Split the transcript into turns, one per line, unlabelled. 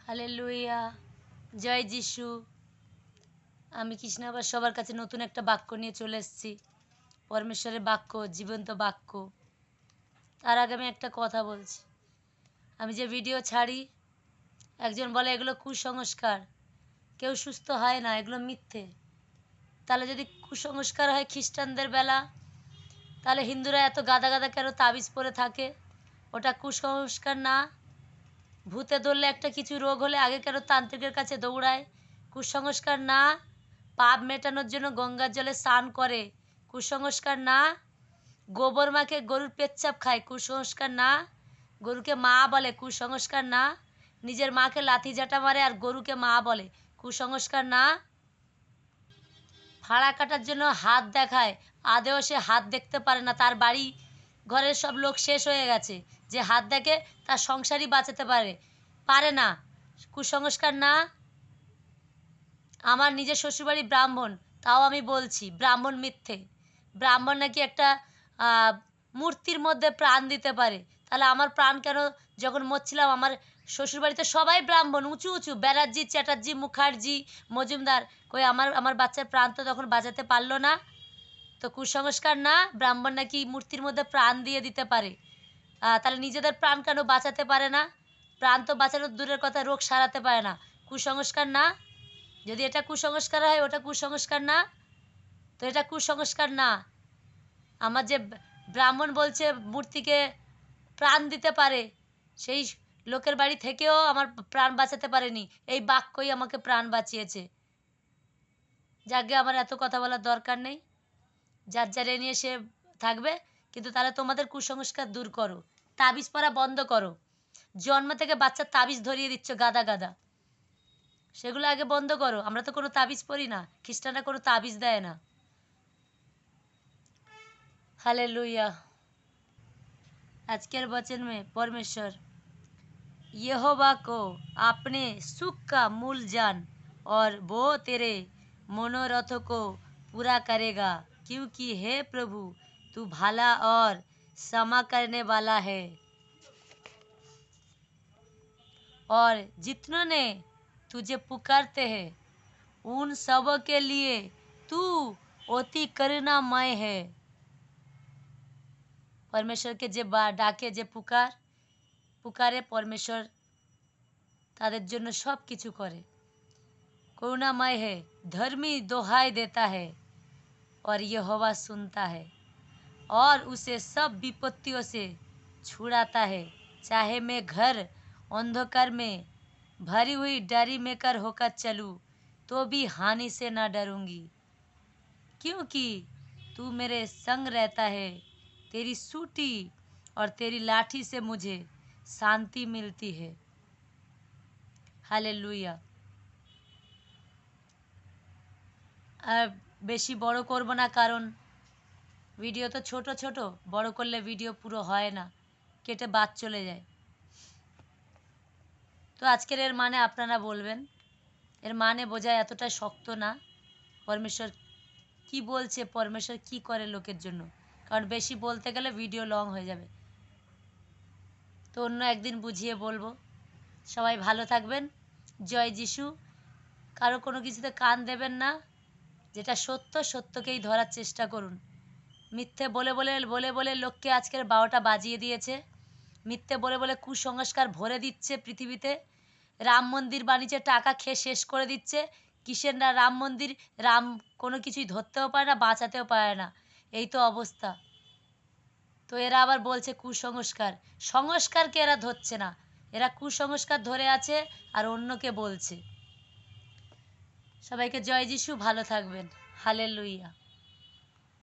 Hallelujah, জয় যিশু। আমি কৃষ্ণ আবার সবার কাছে নতুন একটা বাক্য নিয়ে চলে এসেছি। পরমেশ্বরের বাক্য, জীবন্ত বাক্য। তার আগে আমি একটা কথা বলছি। আমি যে ভিডিও ছাড়ি, একজন বলে এগুলো কুসংস্কার, কেউ সুস্থ হয় না, এগুলো মিথ্যে। তাহলে যদি কুসংস্কার হয় খ্রিস্টানদের বেলা, তাহলে হিন্দুরা এত গাদা গাদা কেন তাবিজ পরে থাকে? ওটা কুসংস্কার না? ভূতে ধরলে একটা কিছু রোগ হলে আগে কেন তান্ত্রিকের কাছে দৌড়ায়? কুসংস্কার না? পাপ মেটানোর জন্য গঙ্গার জলে স্নান করে, কুসংস্কার না? গোবর মাকে গরুর পেচ্ছাপ খায়, কুসংস্কার না? গরুকে মা বলে, কুসংস্কার না? নিজের মাকে লাথি ঝাঁটা মারে আর গরুকে মা বলে, কুসংস্কার না? ফাড়া কাটার জন্য হাত দেখায়, আদেও সে হাত দেখতে পারে না। তার বাড়ি ঘরের সব লোক শেষ হয়ে গেছে, যে হাত দেখে তার সংসারই বাঁচাতে পারে না, কুসংস্কার না? আমার নিজের শ্বশুরবাড়ি ব্রাহ্মণ, তাও আমি বলছি ব্রাহ্মণ মিথ্যে। ব্রাহ্মণ নাকি একটা মূর্তির মধ্যে প্রাণ দিতে পারে। তাহলে আমার প্রাণ কেন? যখন মরছিলাম আমার শ্বশুরবাড়িতে সবাই ব্রাহ্মণ, উঁচু উঁচু, ব্যানার্জি, চ্যাটার্জি, মুখার্জি, মজুমদার। কই আমার বাচ্চার প্রাণ তো তখন বাঁচাতে পারলো না। তো কুসংস্কার না? ব্রাহ্মণ নাকি মূর্তির মধ্যে প্রাণ দিয়ে দিতে পারে। তাহলে নিজেদের প্রাণ কেন বাঁচাতে পারে না? প্রাণ তো বাঁচানোর দূরের কথা, রোগ সারাতে পারে না, কুসংস্কার না? যদি এটা কুসংস্কার হয়, ওটা কুসংস্কার না? তো এটা কুসংস্কার না। আমার যে ব্রাহ্মণ বলছে মূর্তিকে প্রাণ দিতে পারে, সেই লোকের বাড়ি থেকেও আমার প্রাণ বাঁচাতে পারেনি, এই বাক্যই আমাকে প্রাণ বাঁচিয়েছে। যাকে আমার এত কথা বলার দরকার নেই, যার যারে নিয়ে সে থাকবে। কিন্তু তাহলে তোমাদের কুসংস্কার দূর করো, তাবিজ পরা বন্ধ করো। জন্ম থেকে বাচ্চার তাবিজ ধরিয়ে দিচ্ছ গাদা গাদা, সেগুলো আগে বন্ধ করো। আমরা তো কোনো তাবিজ পড়ি না, খ্রিস্টানরা কোনো তাবিজ দেয় না। हालेलुया। আজকের বচন में परमेश्वर यहोवा को अपने सुख का मूल जान और वो तेरे मनोरथ को पूरा करेगा, क्योंकि हे प्रभु तू भला और क्षमा करने वाला है, और जितनों ने तुझे पुकारते हैं उन सबों के लिए तू অতি করুণাময় है। परमेश्वरকে যে ডাকে, যে পুকারে, পরমেশ্বর তাদের জন্য সব কিছু করে। করুণাময় है, धर्मी दोहाई देता है और यहोवा सुनता है और उसे सब विपत्तियों से छुड़ाता है। चाहे मैं घर अंधकार में भरी हुई डरी में कर होकर चलूँ तो भी हानि से न डरूंगी, क्योंकि तू मेरे संग रहता है। तेरी सूटी और तेरी लाठी से मुझे शांति मिलती है। हालेलुया। আর বেশি বড় করব না, কারণ ভিডিও তো ছোট ছোট, বড় করলে ভিডিও পুরো হয় না, কেটে বাদ চলে যায়। তো আজকের এর মানে আপনারা বলবেন, এর মানে বোঝা এতটা শক্ত না। পরমেশ্বর কি বলছে, পরমেশ্বর কি করে লোকের জন্য, কারণ বেশি বলতে গেলে ভিডিও লং হয়ে যাবে। তো অন্য একদিন বুঝিয়ে বলবো। সবাই ভালো থাকবেন। জয় যিশু। কারো কোনো কিছুতে কান দেবেন না। যেটা সত্য, সত্যকেই ধরার চেষ্টা করুন। মিথ্যে বলে বলে বলে বলে লোককে আজকের 12টা বাজিয়ে দিয়েছে। মিথ্যে বলে বলে কুসংস্কার ভরে দিচ্ছে পৃথিবীতে। রাম মন্দির বানিয়েছে, টাকা খেয়ে শেষ করে দিচ্ছে। কিসের না রাম মন্দির? রাম কোনো কিছুই ধরতেও পারে না, বাঁচাতেও পারে না, এই তো অবস্থা। তো এরা আবার বলছে কুসংস্কার। সংস্কারকে এরা ধরছে না, এরা কুসংস্কার ধরে আছে আর অন্যকে বলছে। সবাইকে জয় যিশু, ভালো থাকবেন। হালেলুয়া।